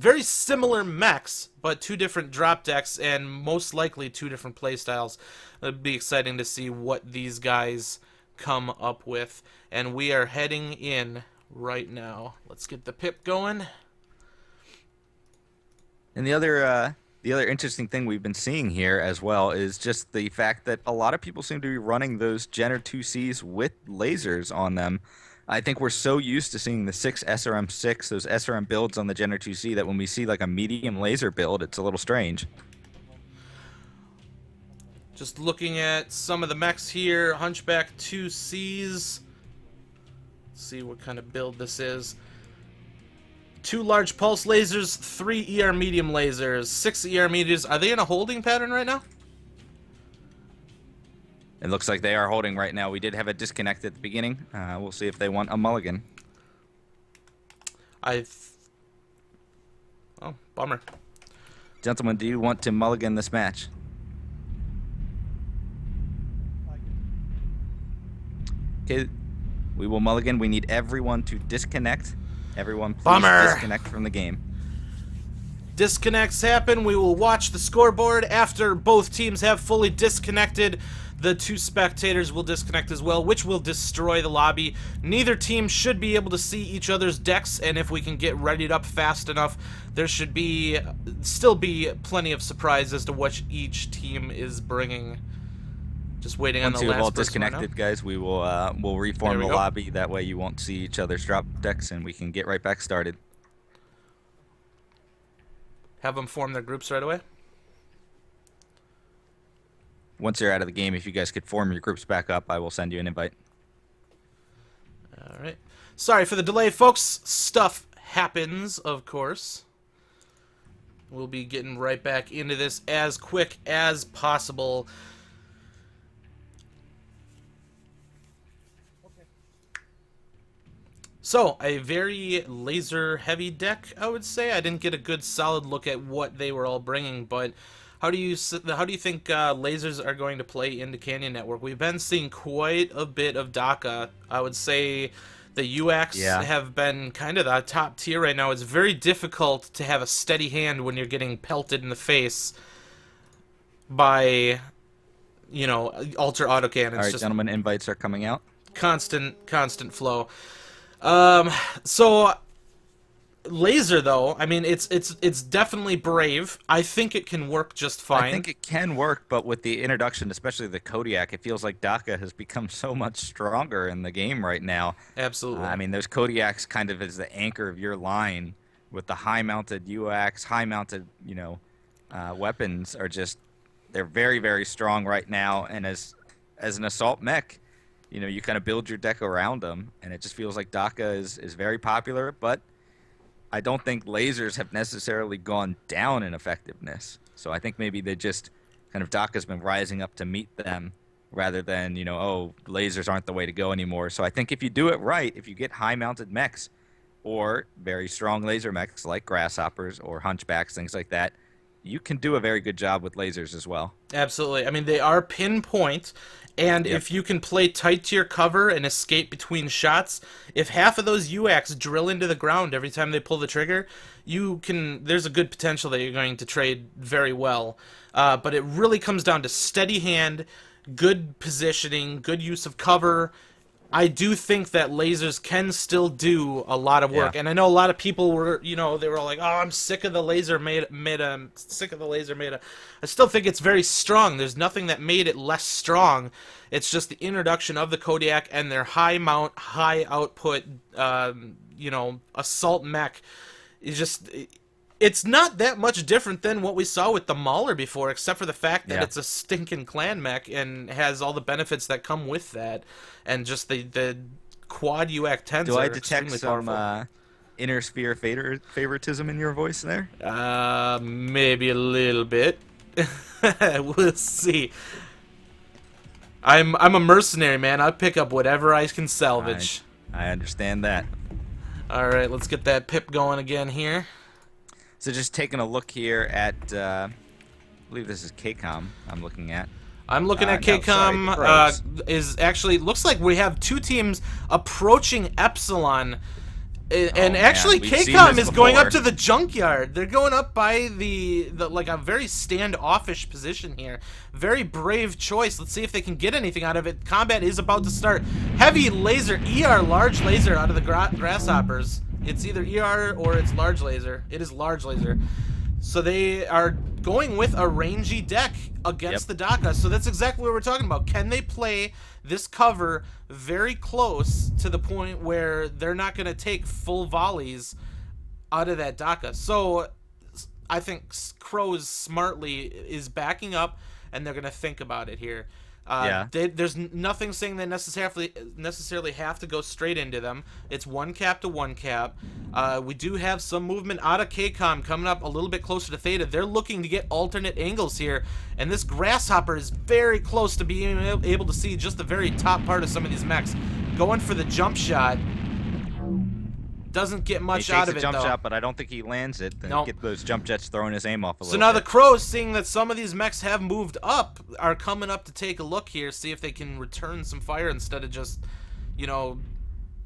very similar mechs, but two different drop decks and most likely two different playstyles. It'd be exciting to see what these guys come up with. And we are heading in right now. Let's get the pip going. And the other interesting thing we've been seeing here as well is just the fact that a lot of people seem to be running those Jenner 2Cs with lasers on them. I think we're so used to seeing the 6 SRM6, those SRM builds on the Jenner 2C, that when we see like a medium laser build, it's a little strange. Just looking at some of the mechs here, Hunchback 2Cs. Let's see what kind of build this is. 2 large pulse lasers, 3 ER medium lasers, 6 ER mediums. Are they in a holding pattern right now? It looks like they are holding right now. We did have a disconnect at the beginning. We'll see if they want a mulligan. Oh, bummer. Gentlemen, do you want to mulligan this match? Okay, we will mulligan. We need everyone to disconnect. Everyone, please disconnect from the game. Disconnects happen. We will watch the scoreboard after both teams have fully disconnected. The 2 spectators will disconnect as well, which will destroy the lobby. Neither team should be able to see each other's decks, and if we can get readied up fast enough, there should still be plenty of surprise as to what each team is bringing. Just waiting on the last person. Once you've all disconnected, guys, we will we'll reform the lobby. That way you won't see each other's drop decks, and we can get right back started. Have them form their groups right away. Once you're out of the game, if you guys could form your groups back up, I will send you an invite. All right. Sorry for the delay, folks. Stuff happens, of course. We'll be getting right back into this as quick as possible. So, a very laser-heavy deck, I would say. I didn't get a good solid look at what they were all bringing, but how do you think lasers are going to play into Canyon Network? We've been seeing quite a bit of DACA. I would say the UX have been kind of the top tier right now. It's very difficult to have a steady hand when you're getting pelted in the face by, you know, ultra autocannons. All right, gentlemen, invites are coming out. Constant flow. So laser though, I mean it's definitely brave. I think it can work just fine. I think it can work, but with the introduction, especially the Kodiak, it feels like DACA has become so much stronger in the game right now. Absolutely. I mean, those Kodiaks kind of as the anchor of your line with the high-mounted UX, high-mounted, you know, weapons are just, they're very, very strong right now. And as an assault mech, you know, you kind of build your deck around them, and it just feels like DACA is very popular, but I don't think lasers have necessarily gone down in effectiveness. So I think maybe they just kind of DACA's been rising up to meet them rather than, you know, oh, lasers aren't the way to go anymore. So I think if you do it right, if you get high-mounted mechs or very strong laser mechs like grasshoppers or hunchbacks, things like that, you can do a very good job with lasers as well. Absolutely. I mean, they are pinpoint, and if you can play tight to your cover and escape between shots, if half of those UX drill into the ground every time they pull the trigger, there's a good potential that you're going to trade very well. But it really comes down to steady hand, good positioning, good use of cover. I do think that lasers can still do a lot of work, and I know a lot of people were, you know, they were all like, "Oh, I'm sick of the laser meta. Sick of the laser meta." I still think it's very strong. There's nothing that made it less strong. It's just the introduction of the Kodiak and their high mount, high output, you know, assault mech. It's not that much different than what we saw with the Mauler before, except for the fact that it's a stinking clan mech and has all the benefits that come with that, and just the quad UX 10s Do are I detect extremely some inner sphere favoritism in your voice there? Maybe a little bit. We'll see. I'm a mercenary, man. I pick up whatever I can salvage. I understand that. All right, let's get that pip going again here. So just taking a look here at, I believe this is KCom I'm looking at. I'm looking at KCom. Is actually, looks like we have two teams approaching Epsilon. And actually, We've seen KCom this is going up before. to the junkyard. They're going up by the like a very standoffish position here. Very brave choice. Let's see if they can get anything out of it. Combat is about to start. Heavy laser, ER, large laser out of the grasshoppers. It's either ER or it's large laser. It is large laser. So they are going with a rangy deck against the Daka. So that's exactly what we're talking about. Can they play this cover very close to the point where they're not going to take full volleys out of that Daka? So I think Crows smartly is backing up, and they're going to think about it here. There's nothing saying they necessarily have to go straight into them. It's one cap to one cap. We do have some movement out of KCom coming up a little bit closer to Theta. They're looking to get alternate angles here, and this Grasshopper is very close to being able to see just the very top part of some of these mechs. Going for the jump shot. Doesn't get much out of it, though. He takes a jump shot, but I don't think he lands it. Then get those jump jets throwing his aim off a little bit. So now the Crows, seeing that some of these mechs have moved up, are coming up to take a look here, see if they can return some fire instead of just, you know,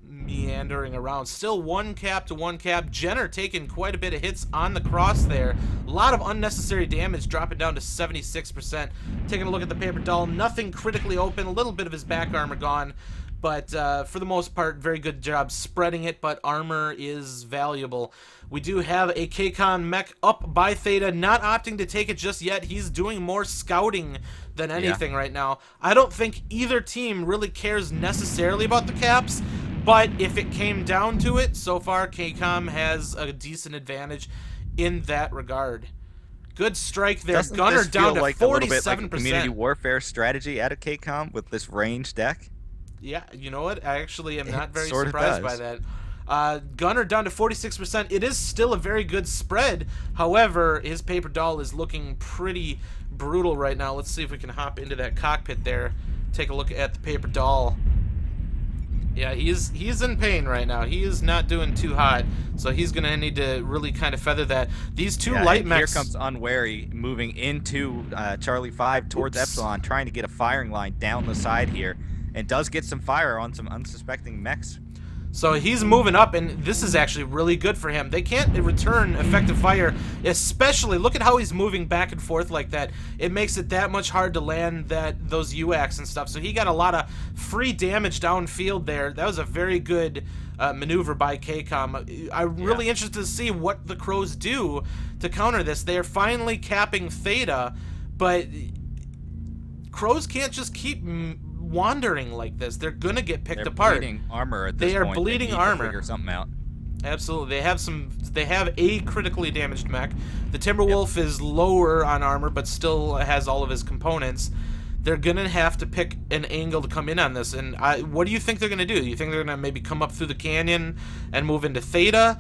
meandering around. Still one cap to one cap. Jenner taking quite a bit of hits on the cross there. A lot of unnecessary damage, dropping down to 76%. Taking a look at the paper doll, nothing critically open, a little bit of his back armor gone. But for the most part, very good job spreading it, but armor is valuable. We do have a KCon mech up by Theta, not opting to take it just yet. He's doing more scouting than anything right now. I don't think either team really cares necessarily about the caps, but if it came down to it, so far KCom has a decent advantage in that regard. Good strike there. Doesn't Gunner this down feel to like 47%. a little bit like a community warfare strategy out of KCom with this range deck? Yeah, you know what? I actually am not very sort of surprised by does. that. Gunner down to 46%. It is still a very good spread. However, his paper doll is looking pretty brutal right now. Let's see if we can hop into that cockpit there. Take a look at the paper doll. Yeah, he's in pain right now. He is not doing too hot, so he's going to need to really kind of feather that. These two light mechs... Here comes Unwary moving into Charlie 5 towards Epsilon, trying to get a firing line down the side here. And does get some fire on some unsuspecting mechs. So he's moving up, and this is actually really good for him. They can't return effective fire, especially, look at how he's moving back and forth like that. It makes it that much hard to land those UACs and stuff. So he got a lot of free damage downfield there. That was a very good maneuver by KCom. I'm really interested to see what the Crows do to counter this. They are finally capping Theta, but Crows can't just keep wandering like this. They're gonna get picked apart. They're bleeding armor at this They are point. bleeding They need armor. to figure something out. Absolutely. They have a critically damaged mech. The Timberwolf is lower on armor, but still has all of his components. They're gonna have to pick an angle to come in on this. And what do you think they're gonna do? You think they're gonna maybe come up through the canyon and move into Theta?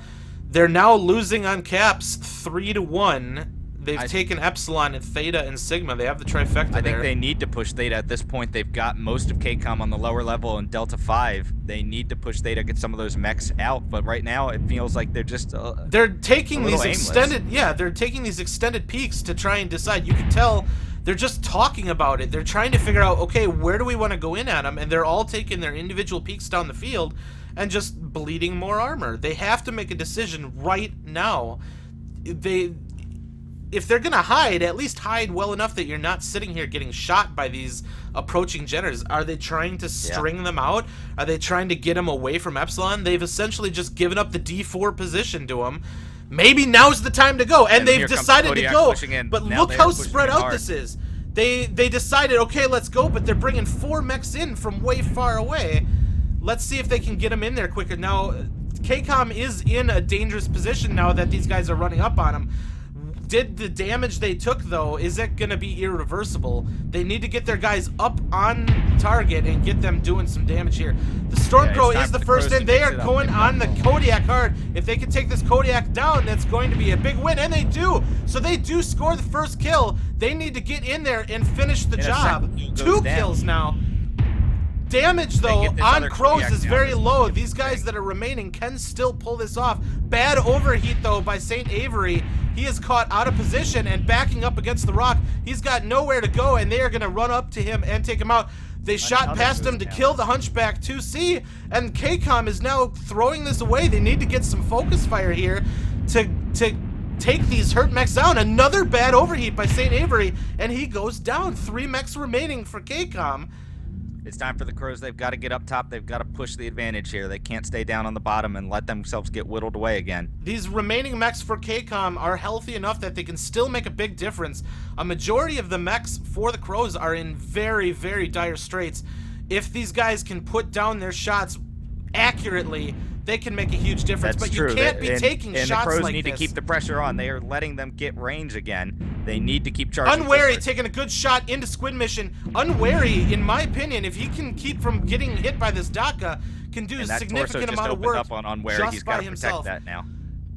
They're now losing on caps 3-1. They've taken Epsilon and Theta and Sigma. They have the trifecta there. I think they need to push Theta at this point. They've got most of KCom on the lower level and Delta 5. They need to push Theta, get some of those mechs out. But right now, it feels like they're just they're taking these aimless. they're taking these extended peaks to try and decide. You can tell they're just talking about it. They're trying to figure out, okay, where do we want to go in at them? And they're all taking their individual peaks down the field and just bleeding more armor. They have to make a decision right now. If they're gonna hide, at least hide well enough that you're not sitting here getting shot by these approaching Jenners. Are they trying to string them out? Are they trying to get them away from Epsilon? They've essentially just given up the D4 position to them. Maybe now's the time to go, and they've decided to go. But look how spread out this is. They decided, okay, let's go, but they're bringing 4 mechs in from way far away. Let's see if they can get them in there quicker. Now, KCom is in a dangerous position now that these guys are running up on them. Did the damage they took, though, is it going to be irreversible? They need to get their guys up on target and get them doing some damage here. The Stormcrow is the first in. They are going on the Kodiak hard. If they can take this Kodiak down, that's going to be a big win, and they do. So they do score the first kill. They need to get in there and finish the job. 2 kills now. Damage, though, on Crows is very low. These guys that are remaining can still pull this off. Bad overheat, though, by St. Avery. He is caught out of position and backing up against the rock. He's got nowhere to go, and they are going to run up to him and take him out. They shot past him to kill the Hunchback 2C, and KCom is now throwing this away. They need to get some focus fire here to take these hurt mechs down. Another bad overheat by St. Avery, and he goes down. 3 mechs remaining for KCom. It's time for the Crows. They've got to get up top. They've got to push the advantage here. They can't stay down on the bottom and let themselves get whittled away again. These remaining mechs for KCom are healthy enough that they can still make a big difference. A majority of the mechs for the Crows are in very, very dire straits. If these guys can put down their shots accurately, they can make a huge difference. That's but true. You can't be taking shots like this. And the Crows need to keep the pressure on. They are letting them get range again. They need to keep charging. Unwary taking a good shot into Squid Mission. Unwary, in my opinion, if he can keep from getting hit by this Daka, can do a significant amount of work up on Unwary. just He's by got to himself. protect that now.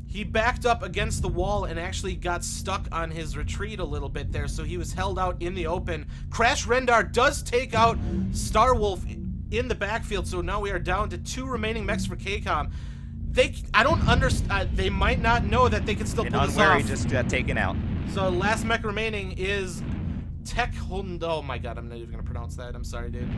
He backed up against the wall and actually got stuck on his retreat a little bit there, so he was held out in the open. Crash Rendar does take out Starwolf in the backfield, so now we are down to 2 remaining mechs for KCom. I don't understand. They might not know that they can still pull this off. Unwary just got taken out. So last mech remaining is Tech Holden. Oh my god, I'm not even gonna pronounce that. I'm sorry, dude.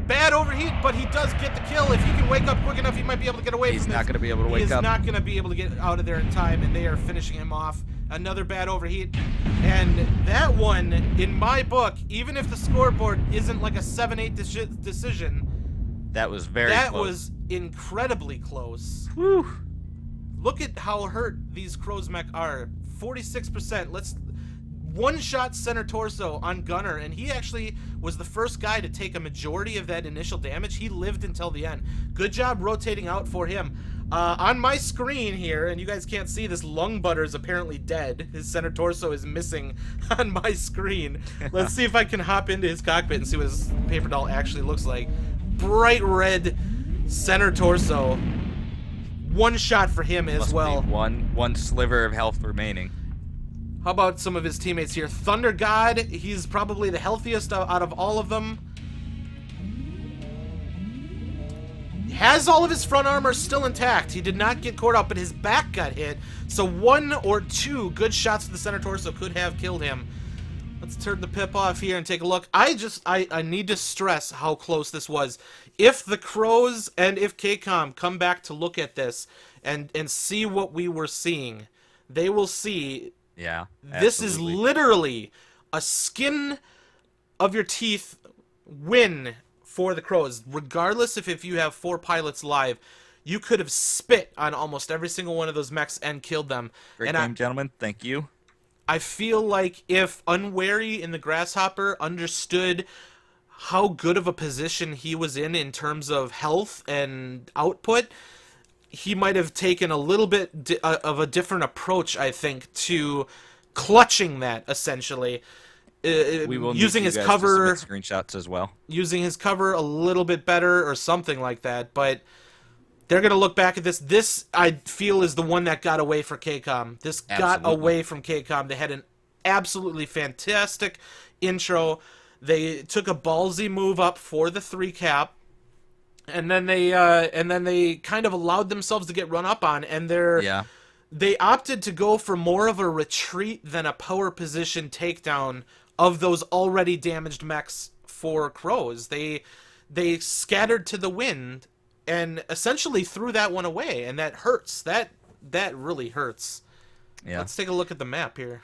Bad overheat, but he does get the kill. If he can wake up quick enough, he might be able to get away from this. He's not going to be able to wake up. He is not going to be able to get out of there in time, and they are finishing him off. Another bad overheat. And that one, in my book, even if the scoreboard isn't like a 7-8 decision, that was very close. That was incredibly close. Whew. Look at how hurt these Crows mech are. 46%. Let's one-shot center torso on Gunner, and he actually was the first guy to take a majority of that initial damage. He lived until the end. Good job rotating out for him. On my screen here, and you guys can't see this, Lung Butter is apparently dead. His center torso is missing on my screen. Let's see if I can hop into his cockpit and see what his paper doll actually looks like. Bright red center torso. One shot for him as well. One sliver of health remaining. How about some of his teammates here? Thunder God, he's probably the healthiest out of all of them. Has all of his front armor still intact. He did not get caught out, but his back got hit. So 1 or 2 good shots to the center torso could have killed him. Let's turn the pip off here and take a look. I need to stress how close this was. If the Crows and if KCom come back to look at this and see what we were seeing, they will see... Yeah, this is literally a skin of your teeth win for the Crows. Regardless if you have 4 pilots live, you could have spit on almost every single one of those mechs and killed them. Great game, gentlemen. Thank you. I feel like if Unwary in the Grasshopper understood how good of a position he was in terms of health and output, he might have taken a little bit of a different approach, I think, to clutching that, essentially. We will using his cover, screenshots as well. Using his cover a little bit better or something like that. But they're going to look back at this. This, I feel, is the one that got away for KCom. This got away from KCom. They had an absolutely fantastic intro. They took a ballsy move up for the 3 cap. And then they kind of allowed themselves to get run up on, and they opted to go for more of a retreat than a power position takedown of those already damaged mechs for Crows. They scattered to the wind and essentially threw that one away, and that hurts. That really hurts. Yeah. Let's take a look at the map here.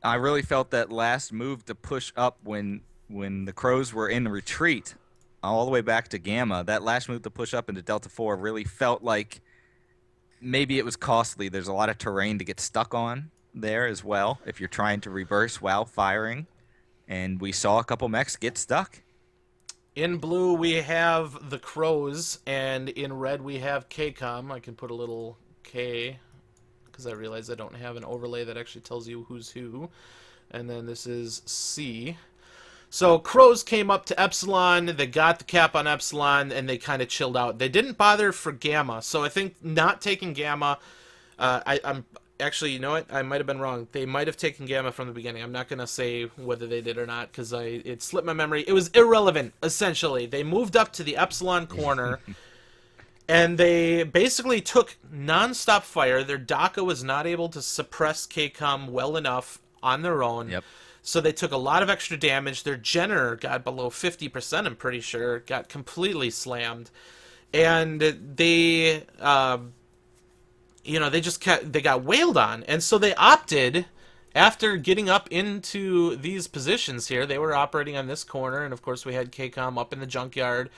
I really felt that last move to push up when the Crows were in retreat all the way back to Gamma, that last move to push up into Delta 4 really felt like maybe it was costly. There's a lot of terrain to get stuck on there as well if you're trying to reverse while firing. And we saw a couple mechs get stuck. In blue, we have the Crows, and in red, we have KCom. I can put a little K, because I realize I don't have an overlay that actually tells you who's who. And then this is C. So Crows came up to Epsilon, they got the cap on Epsilon, and they kind of chilled out. They didn't bother for Gamma, so I think not taking Gamma, I'm actually, you know what, I might have been wrong. They might have taken Gamma from the beginning. I'm not going to say whether they did or not, because it slipped my memory. It was irrelevant, essentially. They moved up to the Epsilon corner, and they basically took non-stop fire. Their DACA was not able to suppress KCom well enough on their own. Yep. So they took a lot of extra damage. Their Jenner got below 50%, I'm pretty sure, got completely slammed. And they, they got wailed on. And so they opted, after getting up into these positions here, they were operating on this corner, and of course we had KCom up in the junkyard.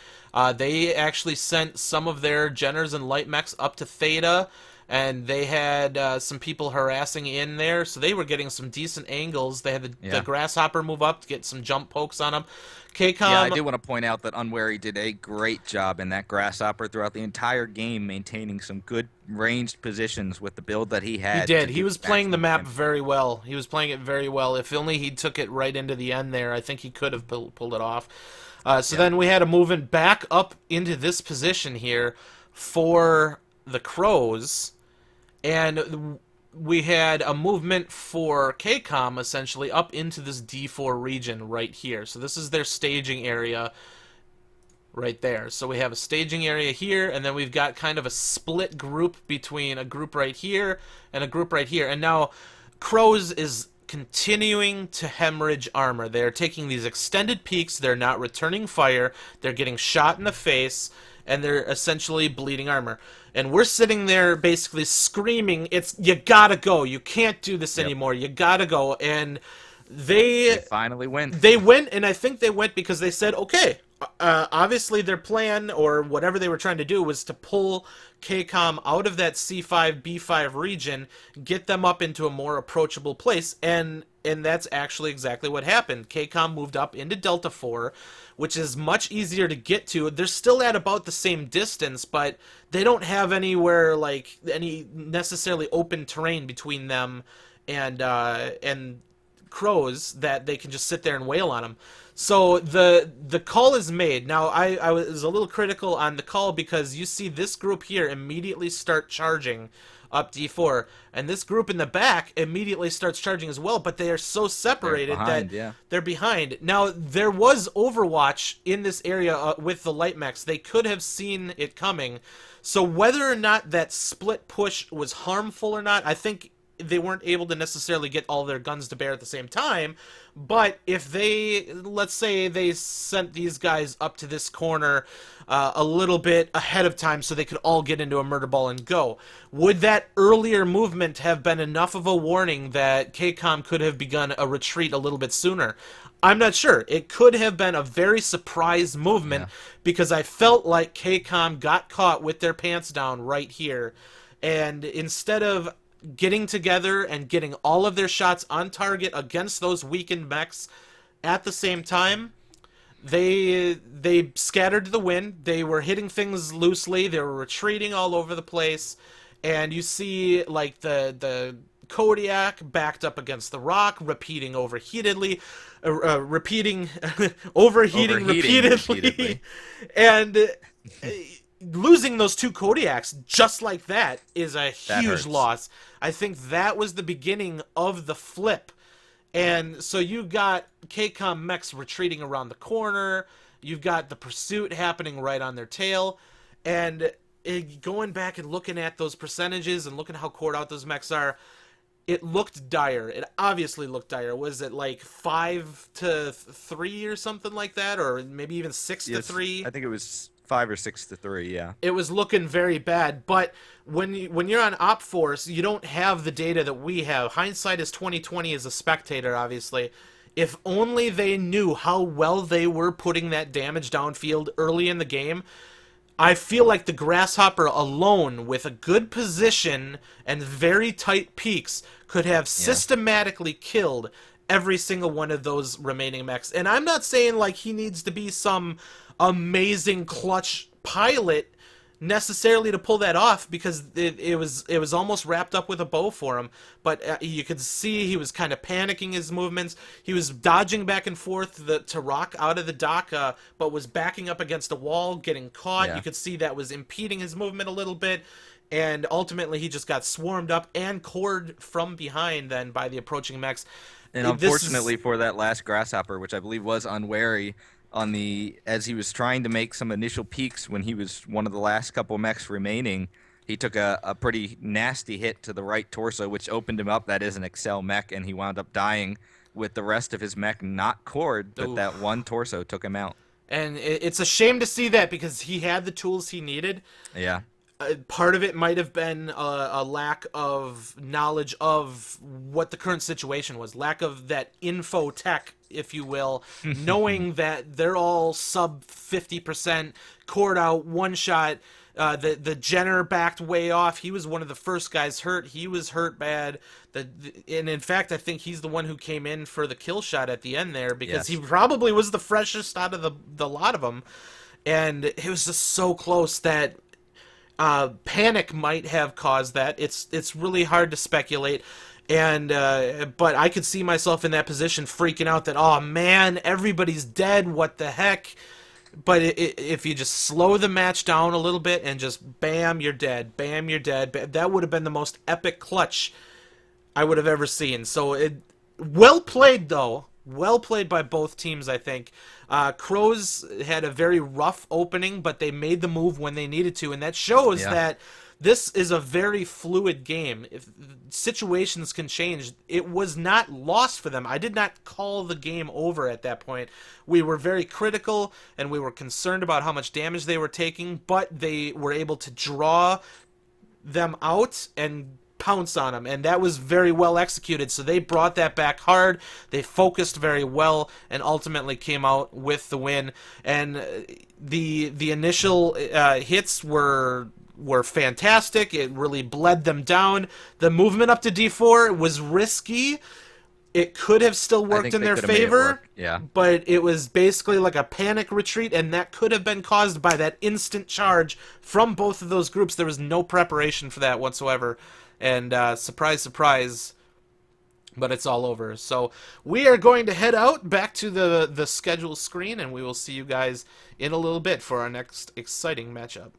They actually sent some of their Jenners and light mechs up to Theta, and they had some people harassing in there, so they were getting some decent angles. They had the Grasshopper move up to get some jump pokes on them. KCom, Yeah, I do want to point out that MWOWC did a great job in that Grasshopper throughout the entire game, maintaining some good ranged positions with the build that he had. he did. He was playing the map very well. He was playing it very well. If only he took it right into the end there, I think he could have pulled it off. Then we had a movement back up into this position here for the Crows, and we had a movement for KCom essentially up into this D4 region right here. So this is their staging area right there. So we have a staging area here, and then we've got kind of a split group between a group right here and a group right here. And now Crows is continuing to hemorrhage armor. They're taking these extended peaks, they're not returning fire, they're getting shot in the face, and they're essentially bleeding armor. And we're sitting there basically screaming, you gotta go, you can't do this anymore, you gotta go. And they finally went. They went, and I think they went because they said, okay, obviously their plan, or whatever they were trying to do, was to pull KCom out of that C5, B5 region, get them up into a more approachable place, and that's actually exactly what happened. KCom moved up into Delta 4, which is much easier to get to. They're still at about the same distance, but they don't have anywhere, like, any necessarily open terrain between them and Crows that they can just sit there and wail on them. So the call is made. Now, I was a little critical on the call because you see this group here immediately start charging up D4, and this group in the back immediately starts charging as well, but they are so separated they're behind. Now, there was Overwatch in this area with the light mechs. They could have seen it coming. So whether or not that split push was harmful or not, I think they weren't able to necessarily get all their guns to bear at the same time. But if they, let's say they sent these guys up to this corner a little bit ahead of time so they could all get into a murder ball and go, would that earlier movement have been enough of a warning that KCom could have begun a retreat a little bit sooner? I'm not sure. It could have been a very surprise movement because I felt like KCom got caught with their pants down right here. And instead of getting together and getting all of their shots on target against those weakened mechs at the same time, they scattered to the wind. They were hitting things loosely. They were retreating all over the place. And you see, like, the Kodiak backed up against the rock, repeating overheating repeatedly. And losing those two Kodiaks just like that is a huge loss. I think that was the beginning of the flip. And so you got KCom mechs retreating around the corner. You've got the pursuit happening right on their tail. And going back and looking at those percentages and looking how cored out those mechs are, it looked dire. It obviously looked dire. Was it like 5-3 or something like that? Or maybe even 6-3? I think it was 5 or 6-3, yeah. It was looking very bad, but when you're on Op Force, you don't have the data that we have. Hindsight is 20/20 as a spectator, obviously. If only they knew how well they were putting that damage downfield early in the game. I feel like the Grasshopper alone, with a good position and very tight peaks, could have systematically killed every single one of those remaining mechs. And I'm not saying like he needs to be some amazing clutch pilot necessarily to pull that off, because it was almost wrapped up with a bow for him. But you could see he was kind of panicking his movements. He was dodging back and forth to rock out of the dock, but was backing up against a wall, getting caught. You could see that was impeding his movement a little bit. And ultimately, he just got swarmed up and cored from behind then by the approaching mechs. And unfortunately for that last Grasshopper, which I believe was unwary, as he was trying to make some initial peaks when he was one of the last couple mechs remaining, he took a pretty nasty hit to the right torso, which opened him up. That is an Excel mech, and he wound up dying with the rest of his mech not cored, but Oof. that one torso took him out. And it's a shame to see that because he had the tools he needed. Yeah. Part of it might have been a lack of knowledge of what the current situation was, lack of that info tech, if you will, knowing that they're all sub 50%, cored out, one shot. The Jenner backed way off. He was one of the first guys hurt. He was hurt bad. And in fact, I think he's the one who came in for the kill shot at the end there because he Yes. probably was the freshest out of the lot of them. And it was just so close that panic might have caused that. It's really hard to speculate, and but I could see myself in that position, freaking out that oh man, everybody's dead. What the heck? But if you just slow the match down a little bit and just bam, you're dead. Bam, you're dead. That would have been the most epic clutch I would have ever seen. So well played though. Well played by both teams, I think. Crows had a very rough opening, but they made the move when they needed to, and that shows that this is a very fluid game. If situations can change, it was not lost for them. I did not call the game over at that point. We were very critical, and we were concerned about how much damage they were taking, but they were able to draw them out and pounce on them, and that was very well executed. So they brought that back hard. They focused very well, and ultimately came out with the win. And the initial hits were fantastic. It really bled them down. The movement up to D4 was risky. It could have still worked in their favor, but it was basically like a panic retreat, and that could have been caused by that instant charge from both of those groups. There was no preparation for that whatsoever, and surprise, surprise, but it's all over. So we are going to head out back to the schedule screen, and we will see you guys in a little bit for our next exciting matchup.